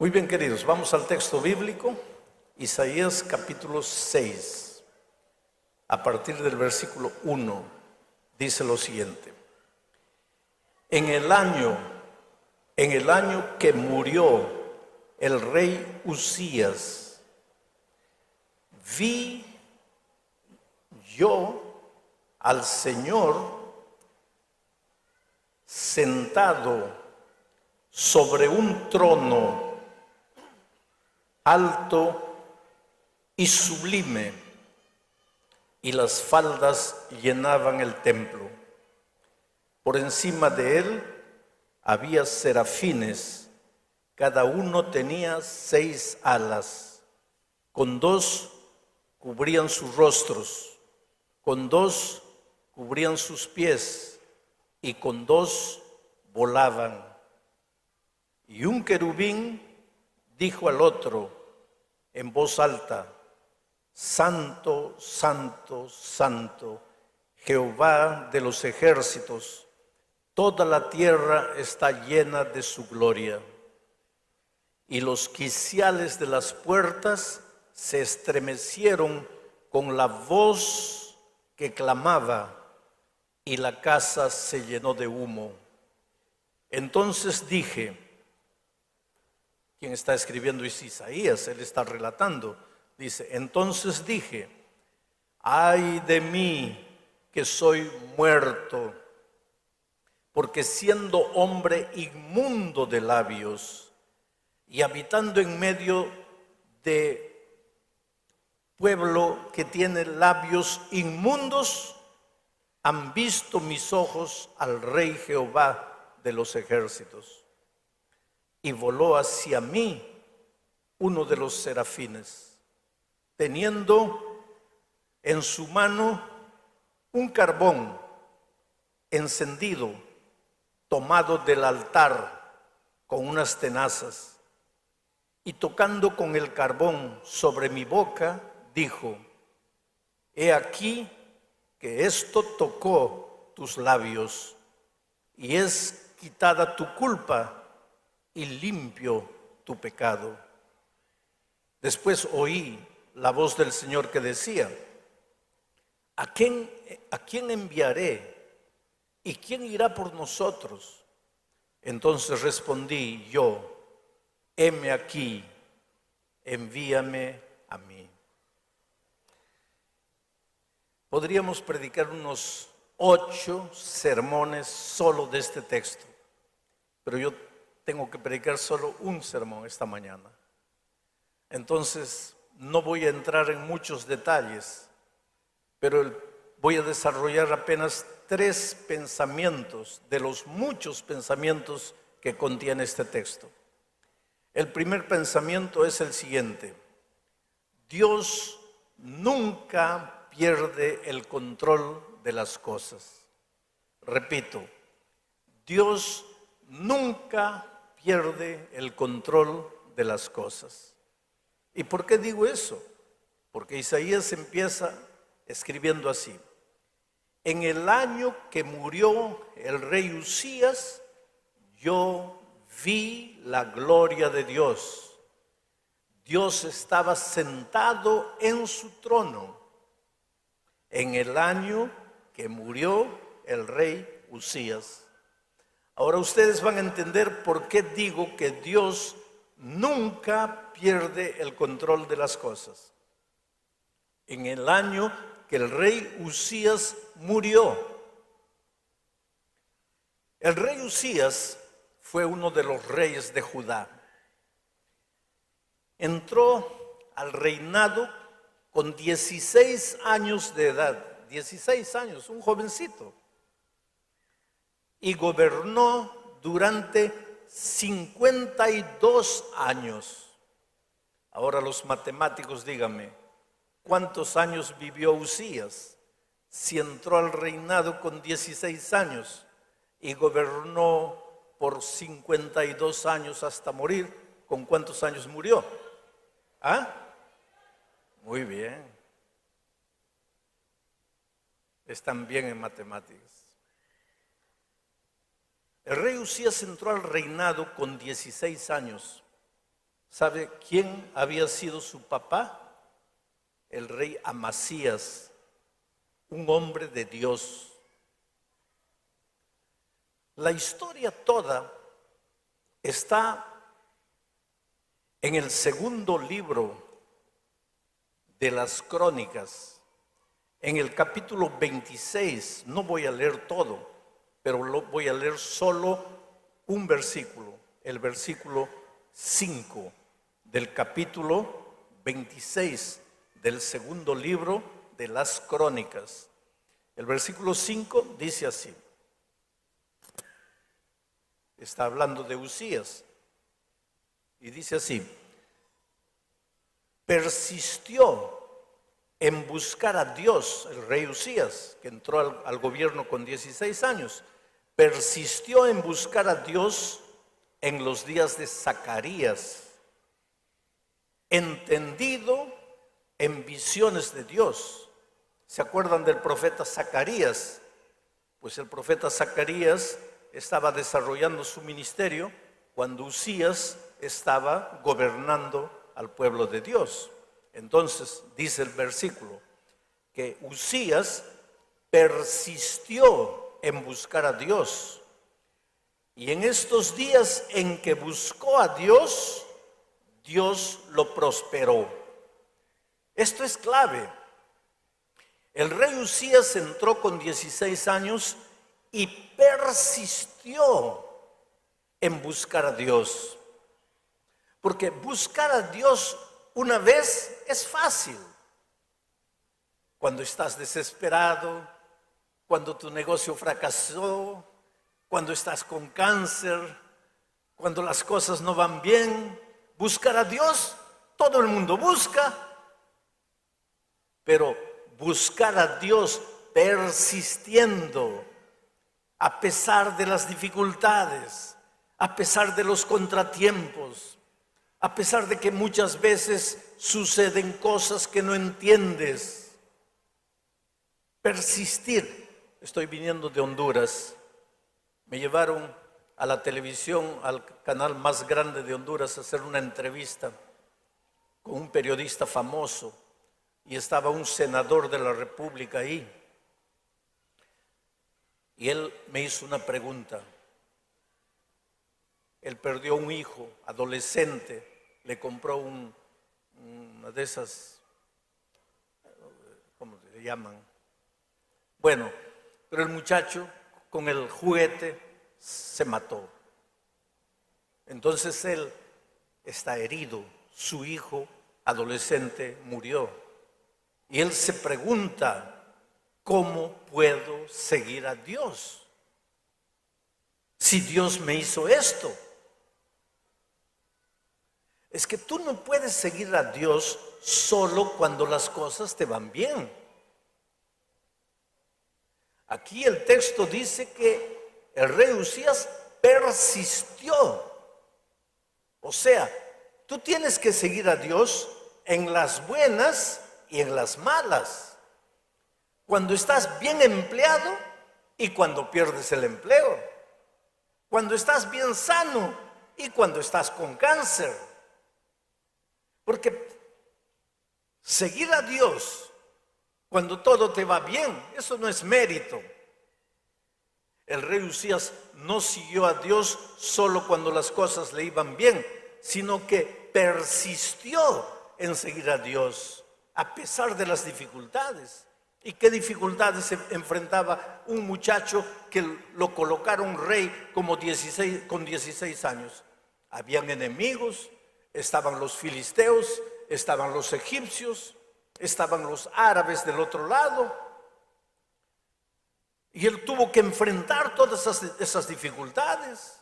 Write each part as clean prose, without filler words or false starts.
Muy bien, queridos, vamos al texto bíblico, Isaías capítulo 6, a partir del versículo 1, dice lo siguiente: En el año que murió el rey Uzías, vi yo al Señor sentado sobre un trono alto y sublime, y las faldas llenaban el templo. Por encima de él había serafines, cada uno tenía 6 alas, con 2 cubrían sus rostros, con 2 cubrían sus pies, y con 2 volaban. Y un querubín dijo al otro en voz alta: Santo, santo, santo, Jehová de los ejércitos, toda la tierra está llena de su gloria. Y los quiciales de las puertas se estremecieron con la voz que clamaba, y la casa se llenó de humo. Entonces dije, quien está escribiendo es Isaías, él está relatando, dice: entonces dije, ay de mí que soy muerto, porque siendo hombre inmundo de labios y habitando en medio de pueblo que tiene labios inmundos, han visto mis ojos al Rey Jehová de los ejércitos. Y voló hacia mí uno de los serafines, teniendo en su mano un carbón encendido, tomado del altar con unas tenazas, y tocando con el carbón sobre mi boca, dijo: he aquí que esto tocó tus labios, y es quitada tu culpa y limpio tu pecado. Después oí la voz del Señor que decía: ¿A quién enviaré? ¿Y quién irá por nosotros? Entonces respondí yo: heme aquí, envíame a mí. Podríamos predicar unos 8 sermones solo de este texto, pero yo tengo que predicar solo un sermón esta mañana. Entonces no voy a entrar en muchos detalles, pero voy a desarrollar apenas 3 pensamientos de los muchos pensamientos que contiene este texto. El primer pensamiento es el siguiente: Dios nunca pierde el control de las cosas. Repito, Dios nunca pierde el control de las cosas. ¿Y por qué digo eso? Porque Isaías empieza escribiendo así: en el año que murió el rey Uzías, yo vi la gloria de Dios. Dios estaba sentado en su trono en el año que murió el rey Uzías. Ahora ustedes van a entender por qué digo que Dios nunca pierde el control de las cosas. En el año que el rey Uzías murió. El rey Uzías fue uno de los reyes de Judá. Entró al reinado con 16 años de edad, 16 años, un jovencito, y gobernó durante 52 años. Ahora los matemáticos, díganme, ¿cuántos años vivió Uzías? Si entró al reinado con 16 años y gobernó por 52 años hasta morir, ¿con cuántos años murió? ¿Ah? Muy bien. Están bien en matemáticas. El rey Uzías entró al reinado con 16 años ¿Sabe quién había sido su papá? El rey Amasías, un hombre de Dios. La historia toda está en el segundo libro de las Crónicas, en el capítulo 26. No voy a leer todo, pero voy a leer solo un versículo, el versículo 5 del capítulo 26 del segundo libro de las Crónicas. El versículo 5 dice así. Está hablando de Usías. Y dice así: persistió en buscar a Dios, el rey Usías, que entró al gobierno con 16 años, persistió en buscar a Dios en los días de Zacarías, entendido en visiones de Dios. ¿Se acuerdan del profeta Zacarías? Pues el profeta Zacarías estaba desarrollando su ministerio cuando Usías estaba gobernando al pueblo de Dios. Entonces dice el versículo que Usías persistió en buscar a Dios, y en estos días en que buscó a Dios, Dios lo prosperó. Esto es clave. El rey Usías entró con 16 años y persistió en buscar a Dios. Porque buscar a Dios una vez es fácil. Cuando estás desesperado, cuando tu negocio fracasó, cuando estás con cáncer, cuando las cosas no van bien, buscar a Dios, todo el mundo busca. Pero buscar a Dios persistiendo, a pesar de las dificultades, a pesar de los contratiempos, a pesar de que muchas veces suceden cosas que no entiendes. Persistir. Estoy viniendo de Honduras. Me llevaron a la televisión, al canal más grande de Honduras, a hacer una entrevista con un periodista famoso. Y estaba un senador de la República ahí. Y él me hizo una pregunta. Él perdió un hijo, adolescente, le compró una de esas, ¿cómo se llaman? Bueno, pero el muchacho con el juguete se mató. Entonces él está herido, su hijo adolescente murió. Y él se pregunta, ¿cómo puedo seguir a Dios? Si Dios me hizo esto. Es que tú no puedes seguir a Dios solo cuando las cosas te van bien. Aquí el texto dice que el rey Usías persistió. O sea, tú tienes que seguir a Dios en las buenas y en las malas. Cuando estás bien empleado y cuando pierdes el empleo. Cuando estás bien sano y cuando estás con cáncer. Porque seguir a Dios cuando todo te va bien, eso no es mérito. El rey Usías no siguió a Dios solo cuando las cosas le iban bien, sino que persistió en seguir a Dios a pesar de las dificultades. ¿Y qué dificultades se enfrentaba un muchacho que lo colocaron rey con 16 años? Habían enemigos, estaban los filisteos, estaban los egipcios, estaban los árabes del otro lado. Y él tuvo que enfrentar todas esas dificultades.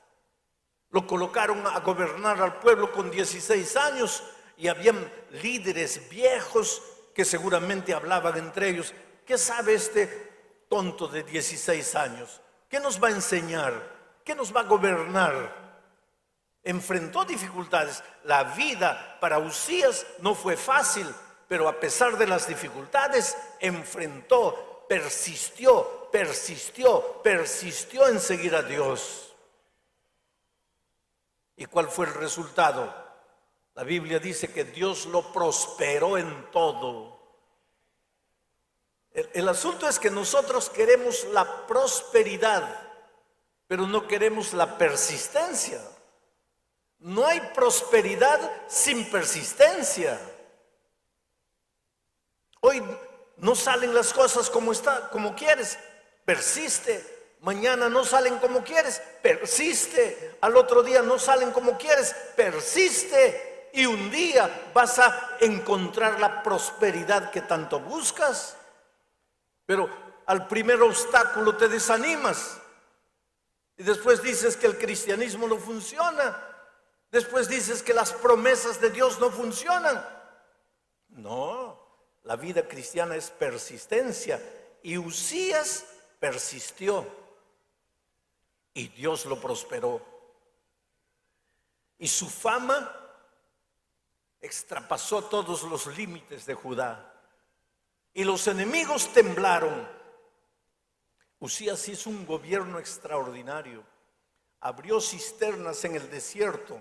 Lo colocaron a gobernar al pueblo con 16 años y habían líderes viejos que seguramente hablaban entre ellos. ¿Qué sabe este tonto de 16 años? ¿Qué nos va a enseñar? ¿Qué nos va a gobernar? Enfrentó dificultades. La vida para Usías no fue fácil, pero a pesar de las dificultades, enfrentó, persistió en seguir a Dios. ¿Y cuál fue el resultado? La Biblia dice que Dios lo prosperó en todo. El asunto es que nosotros queremos la prosperidad, pero no queremos la persistencia. No hay prosperidad sin persistencia. Hoy no salen las cosas como quieres, persiste. Mañana no salen como quieres, persiste. Al otro día no salen como quieres, persiste. Y un día vas a encontrar la prosperidad que tanto buscas. Pero al primer obstáculo te desanimas. Y después dices que el cristianismo no funciona. Después dices que las promesas de Dios no funcionan. No, la vida cristiana es persistencia. Y Uzías persistió. Y Dios lo prosperó. Y su fama extrapasó todos los límites de Judá. Y los enemigos temblaron. Uzías hizo un gobierno extraordinario. Abrió cisternas en el desierto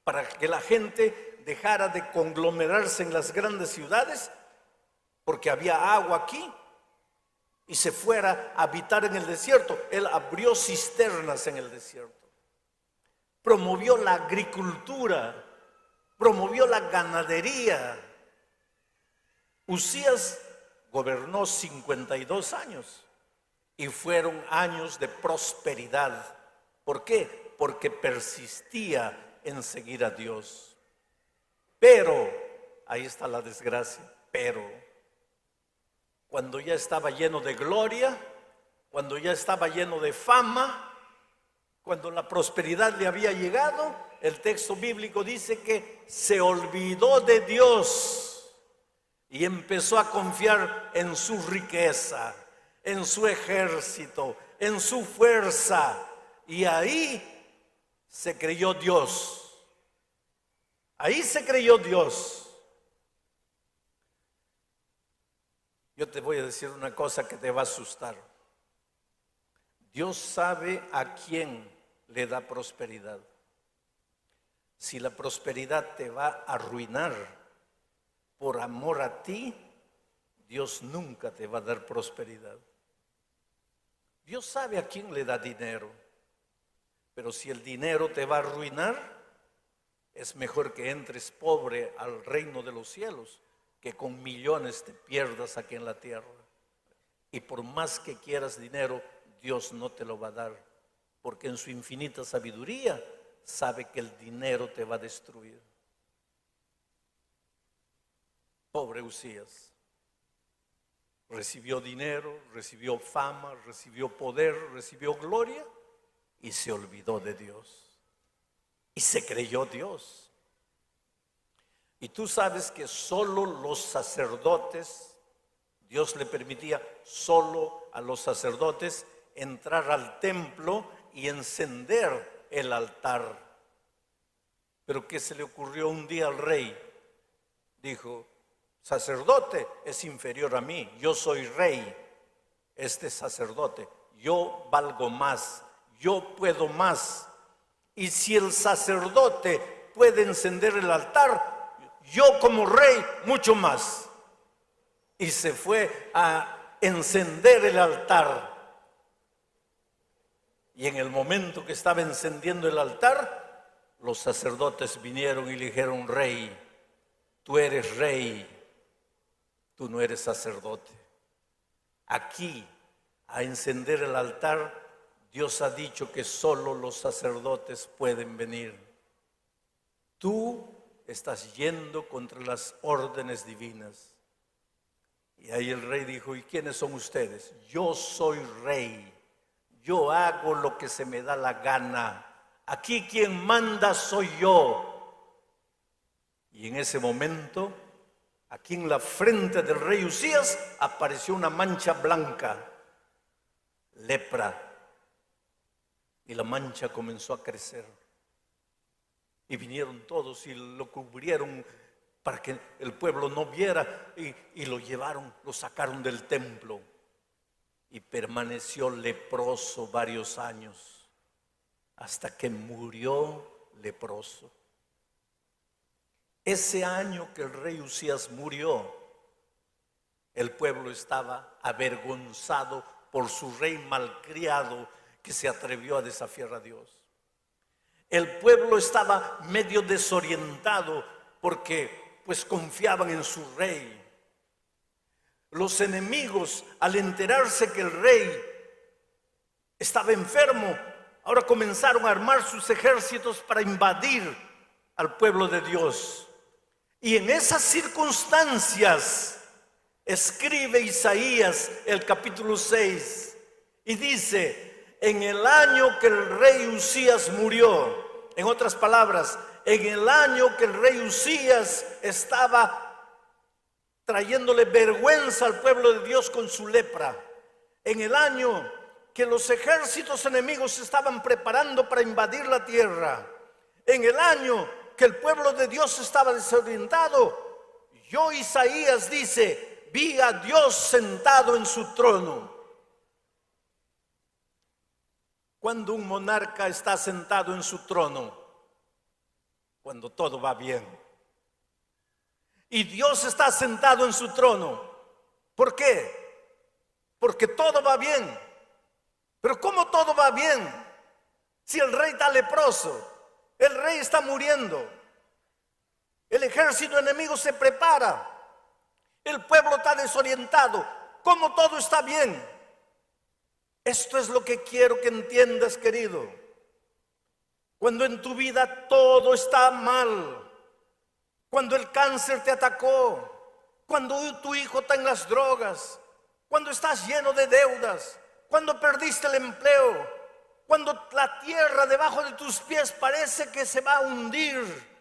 para que la gente dejara de conglomerarse en las grandes ciudades, porque había agua aquí, y se fuera a habitar en el desierto. Él abrió cisternas en el desierto. Promovió la agricultura, promovió la ganadería. Uzías gobernó 52 años y fueron años de prosperidad. ¿Por qué? Porque persistía en seguir a Dios. Pero, ahí está la desgracia, pero cuando ya estaba lleno de gloria, cuando ya estaba lleno de fama, cuando la prosperidad le había llegado, el texto bíblico dice que se olvidó de Dios y empezó a confiar en su riqueza, en su ejército, en su fuerza. Y ahí se creyó Dios. Ahí se creyó Dios. Yo te voy a decir una cosa que te va a asustar. Dios sabe a quién le da prosperidad. Si la prosperidad te va a arruinar por amor a ti, Dios nunca te va a dar prosperidad. Dios sabe a quién le da dinero, pero si el dinero te va a arruinar, es mejor que entres pobre al reino de los cielos, que con millones te pierdas aquí en la tierra. Y por más que quieras dinero, Dios no te lo va a dar, porque en su infinita sabiduría sabe que el dinero te va a destruir. Pobre Uzías. Recibió dinero, recibió fama, recibió poder, recibió gloria y se olvidó de Dios. Y se creyó Dios. Y tú sabes que solo los sacerdotes, Dios le permitía solo a los sacerdotes entrar al templo y encender el altar. Pero ¿qué se le ocurrió un día al rey? Dijo: sacerdote es inferior a mí, yo soy rey, este sacerdote, yo valgo más, yo puedo más. Y si el sacerdote puede encender el altar, yo como rey mucho más. Y se fue a encender el altar. Y en el momento que estaba encendiendo el altar, los sacerdotes vinieron y le dijeron: rey, tú eres rey, tú no eres sacerdote. Aquí, a encender el altar, Dios ha dicho que solo los sacerdotes pueden venir. Tú estás yendo contra las órdenes divinas. Y ahí el rey dijo: ¿y quiénes son ustedes? Yo soy rey. Yo hago lo que se me da la gana. Aquí quien manda soy yo. Y en ese momento, aquí en la frente del rey Uzías apareció una mancha blanca, lepra. Y la mancha comenzó a crecer. Y vinieron todos y lo cubrieron para que el pueblo no viera, y lo llevaron, lo sacaron del templo. Y permaneció leproso varios años, hasta que murió leproso. Ese año que el rey Usías murió, el pueblo estaba avergonzado por su rey malcriado que se atrevió a desafiar a Dios. El pueblo estaba medio desorientado porque pues confiaban en su rey. Los enemigos, al enterarse que el rey estaba enfermo, ahora comenzaron a armar sus ejércitos para invadir al pueblo de Dios. Y en esas circunstancias escribe Isaías el capítulo 6 y dice: en el año que el rey Usías murió, en otras palabras, en el año que el rey Usías estaba trayéndole vergüenza al pueblo de Dios con su lepra, en el año que los ejércitos enemigos se estaban preparando para invadir la tierra, en el año que el pueblo de Dios estaba desorientado, yo, Isaías, dice: vi a Dios sentado en su trono. Cuando un monarca está sentado en su trono, cuando todo va bien. Y Dios está sentado en su trono. ¿Por qué? Porque todo va bien. Pero ¿cómo todo va bien? Si el rey está leproso, el rey está muriendo, el ejército enemigo se prepara, el pueblo está desorientado, ¿cómo todo está bien? Esto es lo que quiero que entiendas, querido. Cuando en tu vida todo está mal, cuando el cáncer te atacó, cuando tu hijo está en las drogas, cuando estás lleno de deudas, cuando perdiste el empleo, cuando la tierra debajo de tus pies parece que se va a hundir,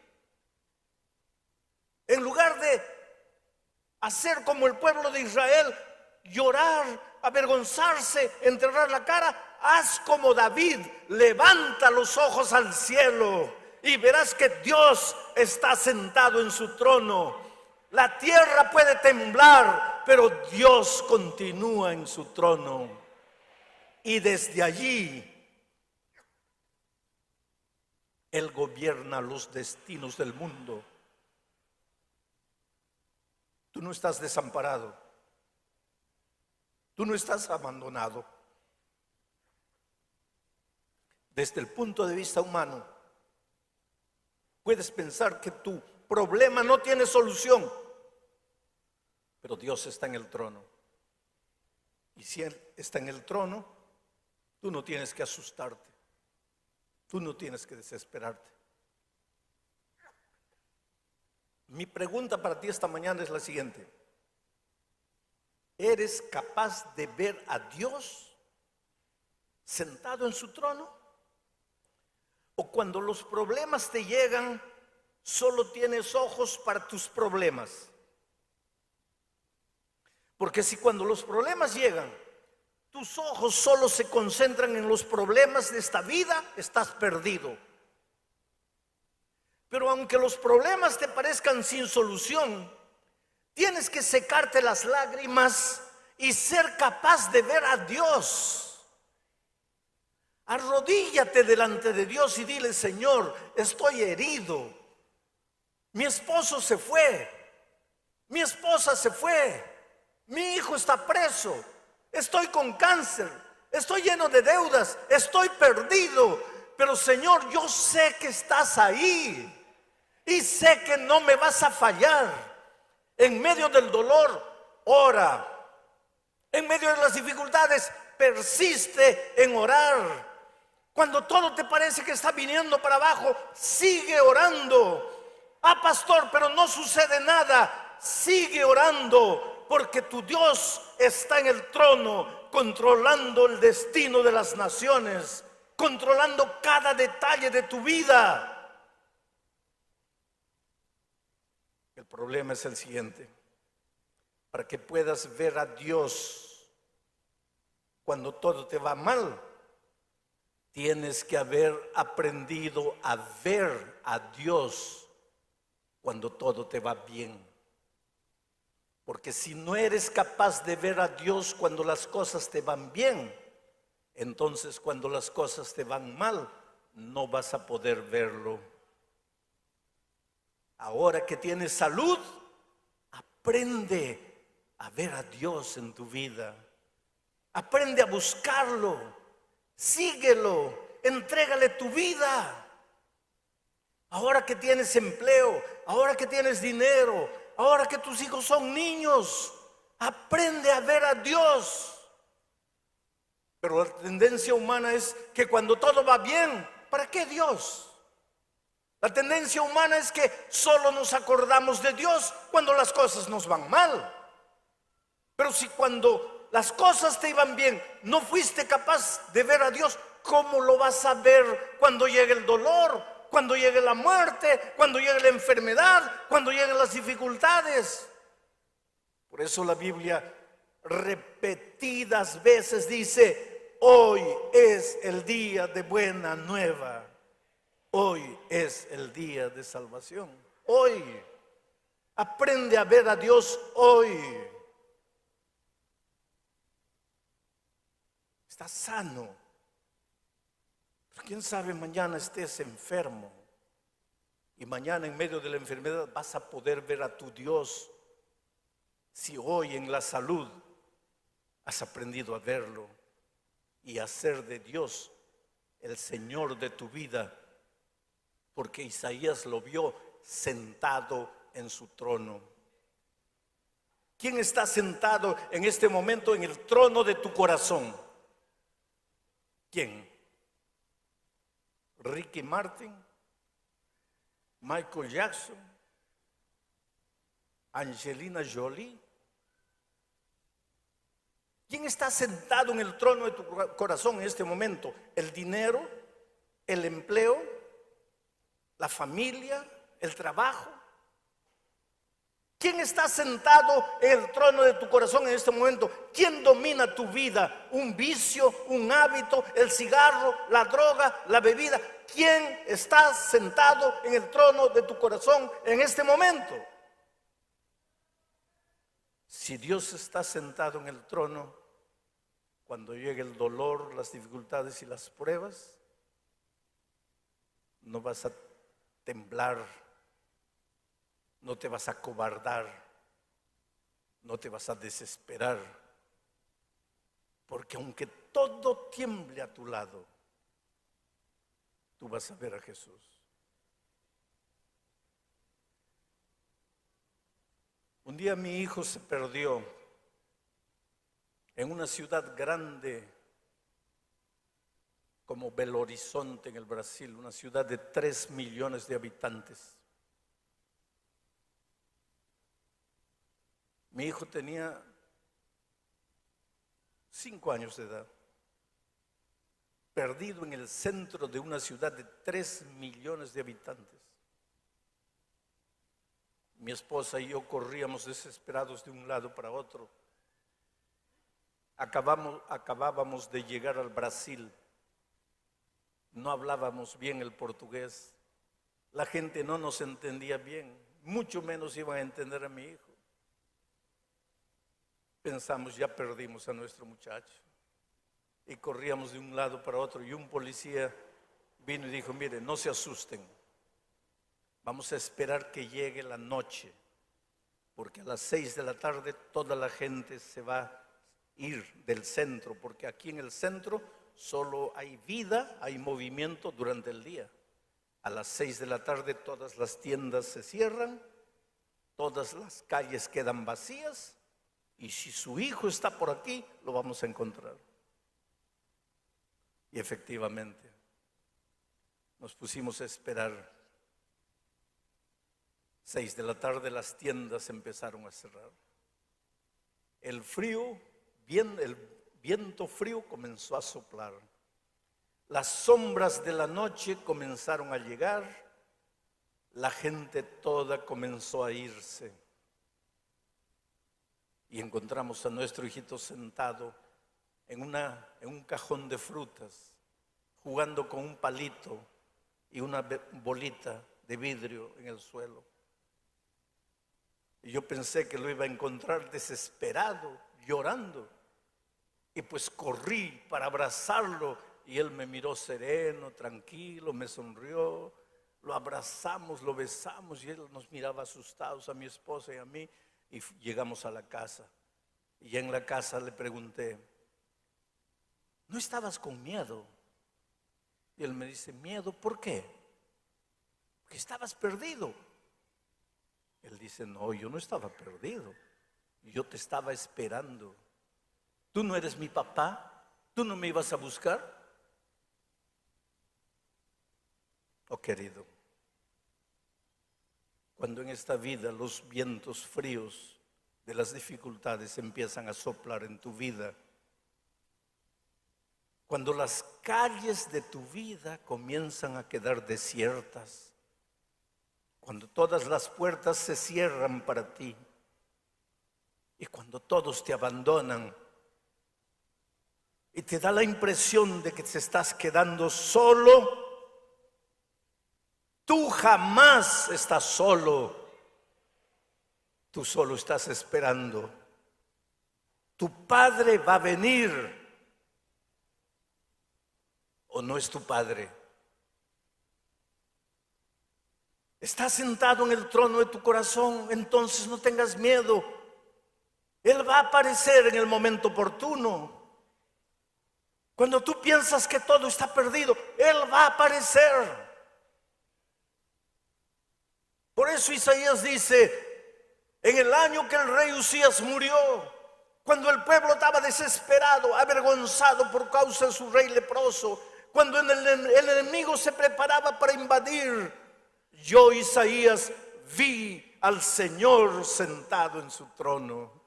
en lugar de hacer como el pueblo de Israel, llorar, avergonzarse, enterrar la cara, haz como David: levanta los ojos al cielo y verás que Dios está sentado en su trono. La tierra puede temblar, pero Dios continúa en su trono. Y desde allí Él gobierna los destinos del mundo. Tú no estás desamparado. Tú no estás abandonado. Desde el punto de vista humano, puedes pensar que tu problema no tiene solución, pero Dios está en el trono. Y si Él está en el trono, tú no tienes que asustarte. Tú no tienes que desesperarte. Mi pregunta para ti esta mañana es la siguiente: ¿eres capaz de ver a Dios sentado en su trono? ¿O cuando los problemas te llegan, solo tienes ojos para tus problemas? Porque si cuando los problemas llegan, tus ojos solo se concentran en los problemas de esta vida, estás perdido. Pero aunque los problemas te parezcan sin solución, tienes que secarte las lágrimas y ser capaz de ver a Dios. Arrodíllate delante de Dios y dile: Señor, estoy herido. Mi esposo se fue. Mi esposa se fue. Mi hijo está preso. Estoy con cáncer. Estoy lleno de deudas. Estoy perdido. Pero Señor, yo sé que estás ahí. Y sé que no me vas a fallar. En medio del dolor, ora. En medio de las dificultades, persiste en orar. Cuando todo te parece que está viniendo para abajo, sigue orando. Ah, pastor, pero no sucede nada. Sigue orando, porque tu Dios está en el trono, controlando el destino de las naciones, controlando cada detalle de tu vida. El problema es el siguiente: para que puedas ver a Dios cuando todo te va mal, tienes que haber aprendido a ver a Dios cuando todo te va bien. Porque si no eres capaz de ver a Dios cuando las cosas te van bien, entonces cuando las cosas te van mal, no vas a poder verlo. Ahora que tienes salud, aprende a ver a Dios en tu vida. Aprende a buscarlo. Síguelo. Entrégale tu vida. Ahora que tienes empleo, ahora que tienes dinero, ahora que tus hijos son niños, aprende a ver a Dios. Pero la tendencia humana es que cuando todo va bien, ¿para qué Dios? La tendencia humana es que solo nos acordamos de Dios cuando las cosas nos van mal. Pero si cuando las cosas te iban bien no fuiste capaz de ver a Dios, ¿cómo lo vas a ver cuando llegue el dolor, cuando llegue la muerte, cuando llegue la enfermedad, cuando lleguen las dificultades? Por eso la Biblia repetidas veces dice: hoy es el día de buena nueva. Hoy es el día de salvación. Hoy. Aprende a ver a Dios hoy. Estás sano. Pero quién sabe, mañana estés enfermo. Y mañana en medio de la enfermedad vas a poder ver a tu Dios. Si hoy en la salud has aprendido a verlo y a hacer de Dios el Señor de tu vida. Porque Isaías lo vio sentado en su trono. ¿Quién está sentado en este momento en el trono de tu corazón? ¿Quién? ¿Ricky Martin? ¿Michael Jackson? ¿Angelina Jolie? ¿Quién está sentado en el trono de tu corazón en este momento? ¿El dinero? ¿El empleo? ¿La familia? ¿El trabajo? ¿Quién está sentado en el trono de tu corazón en este momento? ¿Quién domina tu vida? ¿Un vicio? ¿Un hábito? ¿El cigarro? ¿La droga? ¿La bebida? ¿Quién está sentado en el trono de tu corazón en este momento? Si Dios está sentado en el trono, cuando llegue el dolor, las dificultades y las pruebas, no vas a temblar, no te vas a acobardar, no te vas a desesperar, porque aunque todo tiemble a tu lado, tú vas a ver a Jesús. Un día mi hijo se perdió en una ciudad grande como Belo Horizonte en el Brasil, una ciudad de 3 millones de habitantes. Mi hijo tenía 5 años de edad, perdido en el centro de una ciudad de 3 millones de habitantes. Mi esposa y yo corríamos desesperados de un lado para otro. Acabábamos de llegar al Brasil. No hablábamos bien el portugués. La gente no nos entendía bien, mucho menos iban a entender a mi hijo. Pensamos, ya perdimos a nuestro muchacho. Y corríamos de un lado para otro y un policía vino y dijo: mire, no se asusten. Vamos a esperar que llegue la noche, porque a las 6 de la tarde toda la gente se va a ir del centro, porque aquí en el centro solo hay vida, hay movimiento durante el día. A las 6 de la tarde todas las tiendas se cierran, todas las calles quedan vacías, y si su hijo está por aquí, lo vamos a encontrar. Y efectivamente, nos pusimos a esperar. 6 de la tarde las tiendas empezaron a cerrar. El viento frío comenzó a soplar. Las sombras de la noche comenzaron a llegar. La gente toda comenzó a irse. Y encontramos a nuestro hijito sentado en un cajón de frutas, jugando con un palito y una bolita de vidrio en el suelo. Y yo pensé que lo iba a encontrar desesperado, llorando. Y pues corrí para abrazarlo y él me miró sereno, tranquilo, me sonrió. lo abrazamos, lo besamos y él nos miraba asustados a mi esposa y a mí y llegamos a la casa. Y ya en la casa le pregunté, ¿no estabas con miedo? Y él me dice, ¿miedo? ¿Por qué? Porque estabas perdido. Él dice, no, yo no estaba perdido. Yo te estaba esperando. ¿Tú no eres mi papá? ¿Tú no me ibas a buscar? Oh, querido, cuando en esta vida los vientos fríos de las dificultades empiezan a soplar en tu vida, cuando las calles de tu vida comienzan a quedar desiertas, cuando todas las puertas se cierran para ti y cuando todos te abandonan y te da la impresión de que te estás quedando solo, tú jamás estás solo. Tú solo estás esperando. Tu Padre va a venir. ¿O no es tu Padre? Está sentado en el trono de tu corazón, entonces no tengas miedo. Él va a aparecer en el momento oportuno. Cuando tú piensas que todo está perdido, Él va a aparecer. Por eso Isaías dice, en el año que el rey Usías murió, cuando el pueblo estaba desesperado, avergonzado por causa de su rey leproso, cuando el enemigo se preparaba para invadir, yo, Isaías, vi al Señor sentado en su trono.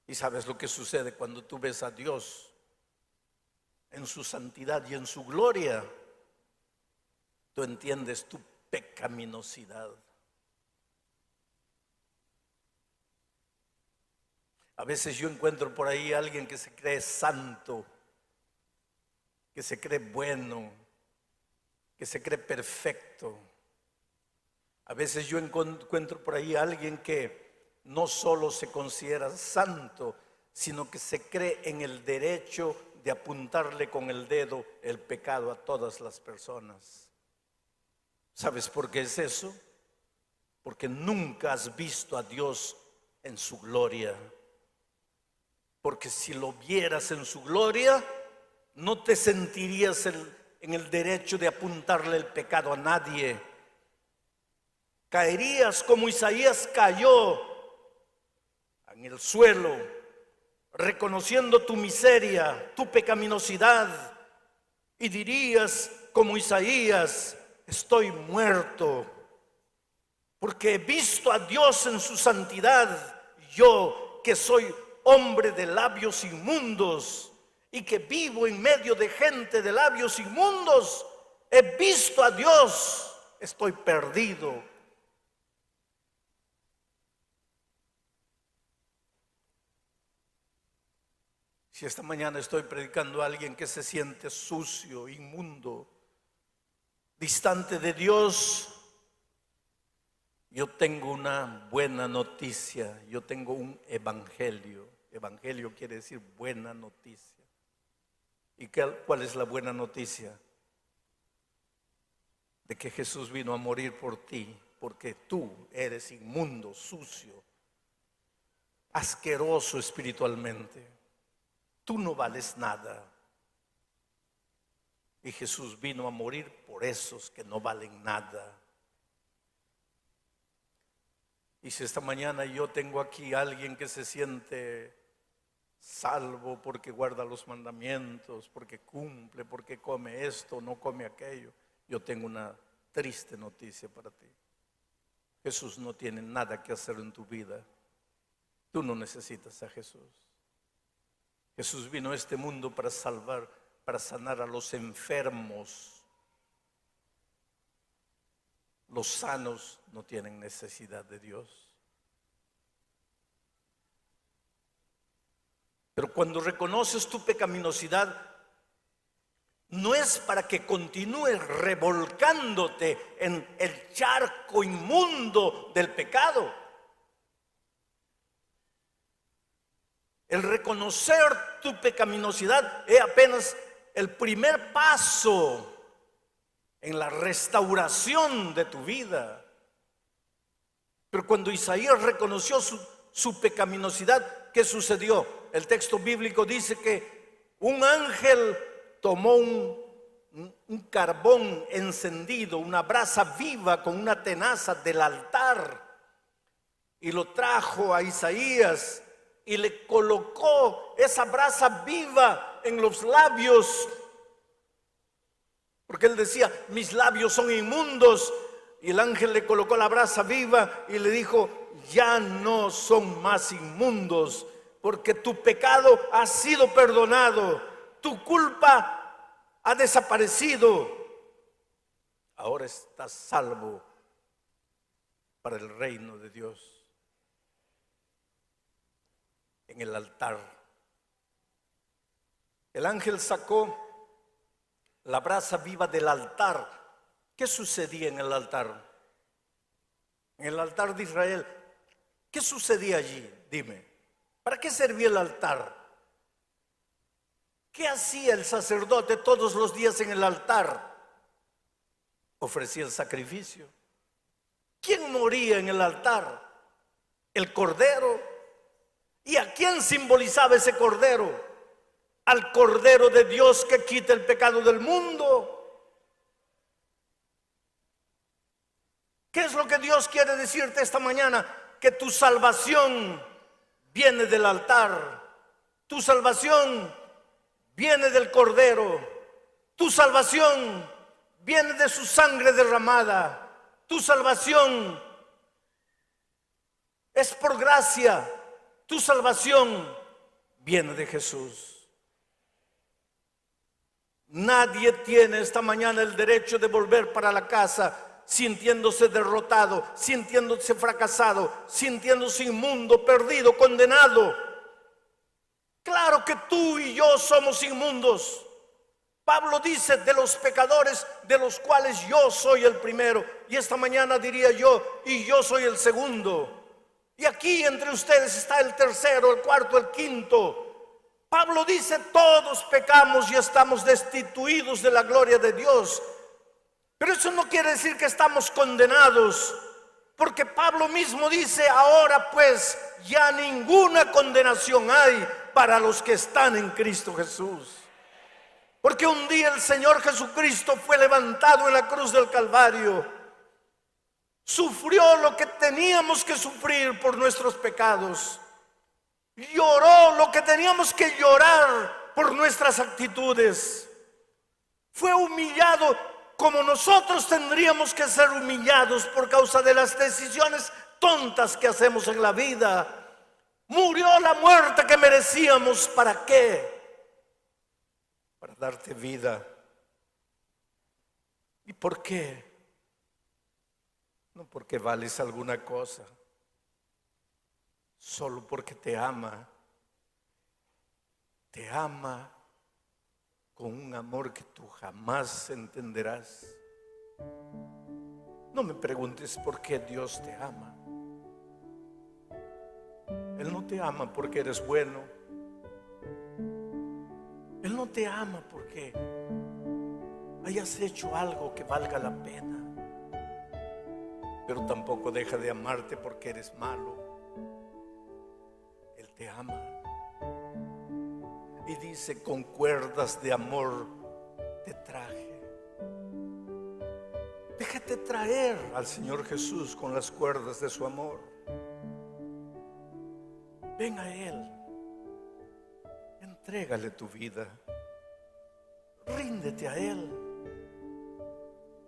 ¿Y sabes lo que sucede cuando tú ves a Dios en su santidad y en su gloria? Tú entiendes tu pecaminosidad. A veces yo encuentro por ahí a alguien que se cree santo, que se cree bueno, que se cree perfecto. A veces yo encuentro por ahí a alguien que no solo se considera santo, sino que se cree en el derecho de apuntarle con el dedo el pecado a todas las personas. ¿Sabes por qué es eso? Porque nunca has visto a Dios en su gloria. Porque si lo vieras en su gloria, no te sentirías en el derecho de apuntarle el pecado a nadie. Caerías como Isaías cayó en el suelo, reconociendo tu miseria, tu pecaminosidad, y dirías como Isaías, estoy muerto, porque he visto a Dios en su santidad, yo que soy hombre de labios inmundos y que vivo en medio de gente de labios inmundos, he visto a Dios, estoy perdido. Si esta mañana estoy predicando a alguien que se siente sucio, inmundo, distante de Dios, yo tengo una buena noticia, yo tengo un evangelio. Evangelio quiere decir buena noticia. ¿Y cuál es la buena noticia? De que Jesús vino a morir por ti, porque tú eres inmundo, sucio, asqueroso espiritualmente. Tú no vales nada. Y Jesús vino a morir por esos que no valen nada. Y si esta mañana yo tengo aquí a alguien que se siente salvo porque guarda los mandamientos, porque cumple, porque come esto, no come aquello, yo tengo una triste noticia para ti. Jesús no tiene nada que hacer en tu vida. Tú no necesitas a Jesús. Jesús vino a este mundo para salvar, para sanar a los enfermos. Los sanos no tienen necesidad de Dios. Pero cuando reconoces tu pecaminosidad, no es para que continúes revolcándote en el charco inmundo del pecado. El reconocer tu pecaminosidad es apenas el primer paso en la restauración de tu vida. Pero cuando Isaías reconoció su pecaminosidad, ¿qué sucedió? El texto bíblico dice que un ángel tomó un carbón encendido, una brasa viva con una tenaza del altar, y lo trajo a Isaías y le colocó esa brasa viva en los labios, porque él decía: mis labios son inmundos. Y el ángel le colocó la brasa viva y le dijo: ya no son más inmundos, porque tu pecado ha sido perdonado, tu culpa ha desaparecido, ahora estás salvo para el reino de Dios. En el altar, el ángel sacó la brasa viva del altar. ¿Qué sucedía en el altar? En el altar de Israel, ¿qué sucedía allí? Dime, ¿para qué servía el altar? ¿Qué hacía el sacerdote todos los días en el altar? Ofrecía el sacrificio. ¿Quién moría en el altar? El cordero. ¿Y a quién simbolizaba ese cordero? Al Cordero de Dios que quita el pecado del mundo. ¿Qué es lo que Dios quiere decirte esta mañana? Que tu salvación viene del altar, tu salvación viene del Cordero, tu salvación viene de su sangre derramada, tu salvación es por gracia, tu salvación viene de Jesús. Nadie tiene esta mañana el derecho de volver para la casa sintiéndose derrotado, sintiéndose fracasado, sintiéndose inmundo, perdido, condenado. Claro que tú y yo somos inmundos. Pablo dice: de los pecadores, de los cuales yo soy el primero. Y esta mañana diría yo: y yo soy el segundo. Y aquí entre ustedes está el tercero, el cuarto, el quinto. Pablo dice: todos pecamos y estamos destituidos de la gloria de Dios. Pero eso no quiere decir que estamos condenados, porque Pablo mismo dice: ahora pues ya ninguna condenación hay para los que están en Cristo Jesús. Porque un día el Señor Jesucristo fue levantado en la cruz del Calvario, sufrió lo que teníamos que sufrir por nuestros pecados, lloró lo que teníamos que llorar por nuestras actitudes, fue humillado como nosotros tendríamos que ser humillados por causa de las decisiones tontas que hacemos en la vida. Murió la muerte que merecíamos. ¿Para qué? Para darte vida. ¿Y por qué? No porque vales alguna cosa, solo porque te ama. Te ama con un amor que tú jamás entenderás. No me preguntes por qué Dios te ama. Él no te ama porque eres bueno. Él no te ama porque hayas hecho algo que valga la pena. Pero tampoco deja de amarte porque eres malo. Él te ama. Y dice: con cuerdas de amor te traje. Déjate traer al Señor Jesús con las cuerdas de su amor. Ven a Él. Entrégale tu vida. Ríndete a Él.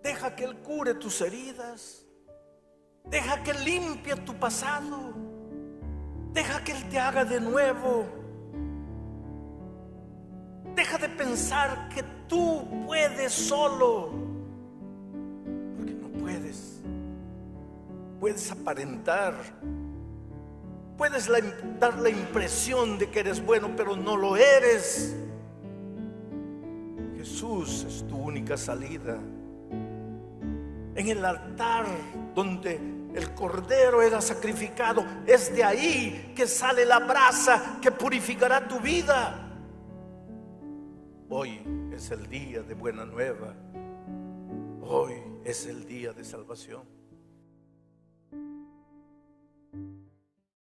Deja que Él cure tus heridas. Deja que Él limpie tu pasado. Deja que Él te haga de nuevo. Deja de pensar que tú puedes solo, porque no puedes. Puedes aparentar, puedes dar la impresión de que eres bueno, pero no lo eres. Jesús es tu única salida. En el altar donde el cordero era sacrificado, es de ahí que sale la brasa que purificará tu vida. Hoy es el día de buena nueva. Hoy es el día de salvación.